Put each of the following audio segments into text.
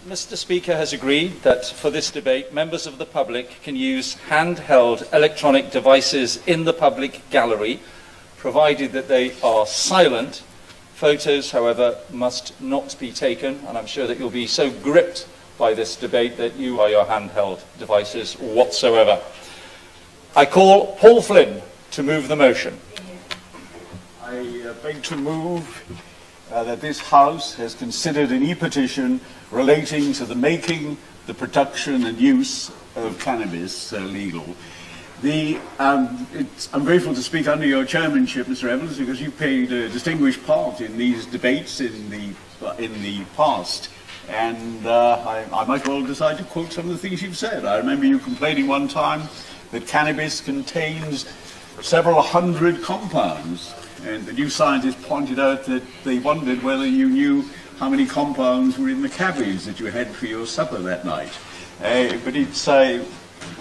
Mr. Speaker has agreed that for this debate, members of the public can use handheld electronic devices in the public gallery, provided that they are silent. Photos, however, must not be taken, and I'm sure that you'll be so gripped by this debate that you are your handheld devices whatsoever. I call Paul Flynn to move the motion. I beg to move that this House has considered an e-petition relating to the making, the production and use of cannabis legal. I'm grateful to speak under your chairmanship, Mr. Evans, because you played a distinguished part in these debates in the past. And I might well decide to quote some of the things you've said. I remember you complaining one time that cannabis contains several hundred compounds. And the new scientists pointed out that they wondered whether you knew how many compounds were in the cabbage that you had for your supper that night. But it's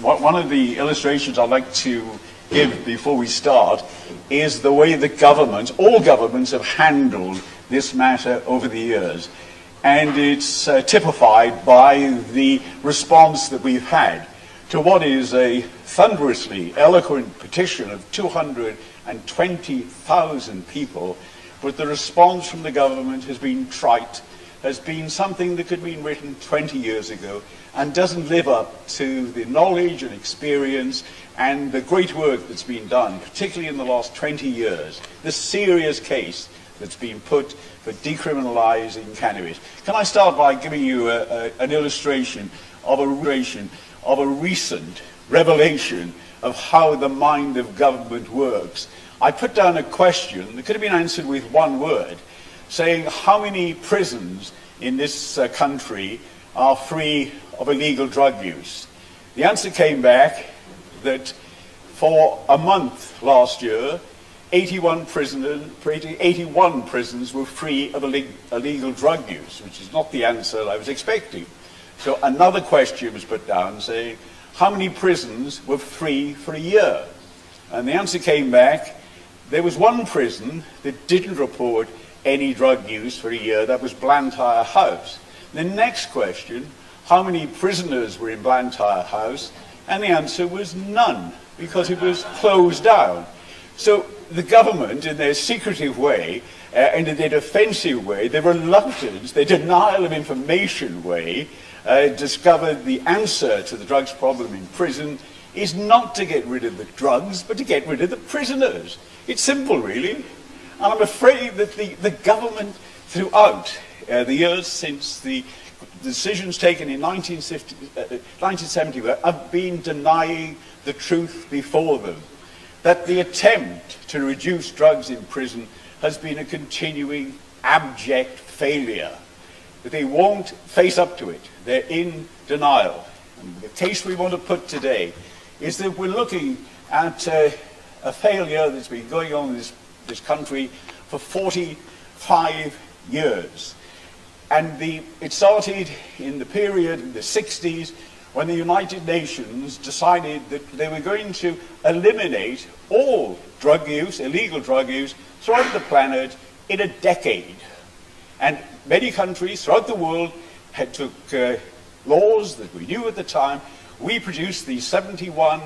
one of the illustrations I'd like to give before we start is the way that all governments have handled this matter over the years. And it's typified by the response that we've had to what is a thunderously eloquent petition of 220,000 people, but the response from the government has been trite, has been something that could have been written 20 years ago, and doesn't live up to the knowledge and experience and the great work that's been done, particularly in the last 20 years, the serious case that's been put for decriminalizing cannabis. Can I start by giving you an illustration of a recent revelation of how the mind of government works? I put down a question that could have been answered with one word, saying how many prisons in this country are free of illegal drug use. The answer came back that for a month last year, 81 prisons were free of illegal drug use, which is not the answer I was expecting. So another question was put down saying, how many prisons were free for a year? And the answer came back, there was one prison that didn't report any drug use for a year, that was Blantyre House. The next question, how many prisoners were in Blantyre House? And the answer was none, because it was closed down. So the government, in their secretive way, and in their defensive way, their reluctance, their denial of information way, discovered the answer to the drugs problem in prison is not to get rid of the drugs, but to get rid of the prisoners. It's simple, really. And I'm afraid that the government throughout the years since the decisions taken in 1970 have been denying the truth before them. That the attempt to reduce drugs in prison has been a continuing abject failure. That they won't face up to it. They're in denial. And the case we want to put today is that we're looking at a failure that's been going on in this country for 45 years. And it started in the period in the 60s when the United Nations decided that they were going to eliminate all drug use, illegal drug use, throughout the planet in a decade. And many countries throughout the world took laws that we knew at the time. We produced the 71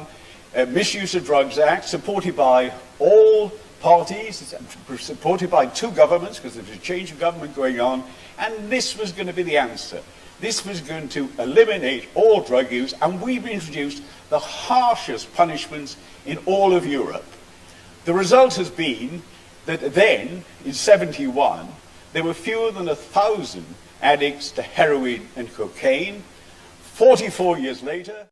Misuse of Drugs Act, supported by all parties, supported by two governments, because there was a change of government going on, and this was going to be the answer. This was going to eliminate all drug use, and we've introduced the harshest punishments in all of Europe. The result has been that then, in 71, there were fewer than 1,000 addicts to heroin and cocaine. 44 years later,